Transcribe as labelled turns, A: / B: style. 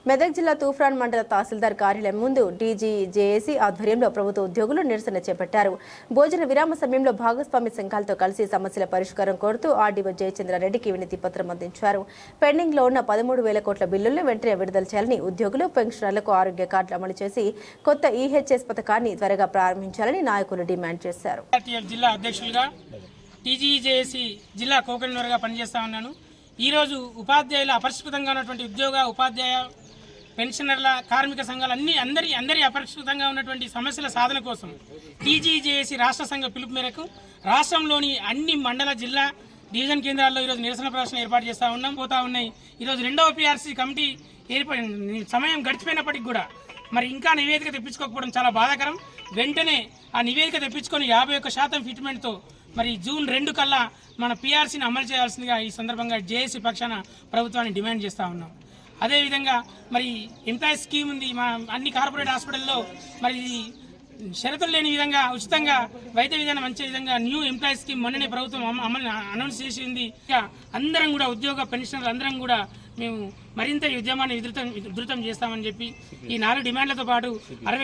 A: మెదక్ జిల్లా తూఫ్రాన్ మండల తహసీల్దార్ కార్యాలయం ముందు డీజీజేఏసీ ఆధ్వర్యంలో ప్రభుత్వ ఉద్యోగులు నిరసన చేపట్టారు. భోజన విరామ సమయంలో భాగస్వామి సంఘాలతో కలిసి సమస్యల పరిష్కారం కోరుతూ ఆర్డీఓ జయచంద్రారెడ్డికి వినతి పత్రం అందించారు. పెండింగ్ లో ఉన్న 13,000 కోట్ల బిల్లులను వెంటనే విడుదల చేయాలని, ఉద్యోగులు పెన్షనర్లకు ఆరోగ్య కార్డులు అమలు చేసి కొత్త ఈహెచ్ఎస్ పథకాన్ని త్వరగా ప్రారంభించాలని నాయకులు డిమాండ్ చేశారు.
B: జిల్లా అధ్యక్షులుగా టీజీజేఏసీ జిల్లా కోకన్వర్గా పనిచేస్తా ఉన్నాను. ఈరోజు ఉపాధ్యాయుల అపరిష్కృతంగా ఉన్నటువంటి ఉద్యోగ ఉపాధ్యాయ పెన్షనర్ల కార్మిక సంఘాలు అందరి అపరిష్కృతంగా ఉన్నటువంటి సమస్యల సాధన కోసం టీజీజేఏసీ రాష్ట్ర సంఘ పిలుపు మేరకు రాష్ట్రంలోని అన్ని మండల జిల్లా డివిజన్ కేంద్రాల్లో ఈరోజు నిరసన ప్రదర్శన ఏర్పాటు పోతా ఉన్నాయి. ఈరోజు 2వ పీఆర్సీ కమిటీ సమయం గడిచిపోయినప్పటికీ కూడా మరి ఇంకా నివేదిక తెప్పించుకోకపోవడం చాలా బాధాకరం. వెంటనే ఆ నివేదిక తెప్పించుకొని 51% ఫిట్మెంట్తో మరి జూన్ 2 కల్లా మన పీఆర్సీని అమలు చేయాల్సిందిగా ఈ సందర్భంగా జేఏసీ పక్షాన ప్రభుత్వాన్ని డిమాండ్ చేస్తూ ఉన్నాం. అదేవిధంగా మరి ఎంప్లాయీస్ స్కీమ్ ఉంది. మా అన్ని కార్పొరేట్ హాస్పిటల్లో మరి షరతులు లేని విధంగా ఉచితంగా వైద్య విధానం మంచి విధంగా న్యూ ఎంప్లాయీస్ స్కీమ్ మొన్ననే ప్రభుత్వం అమలు అనౌన్స్ చేసింది. అందరం కూడా ఉద్యోగ పెన్షనర్లు అందరం కూడా మేము మరింత ఈ ఉద్యమాన్ని ఉధృతం చేస్తామని చెప్పి ఈ 4 డిమాండ్లతో పాటు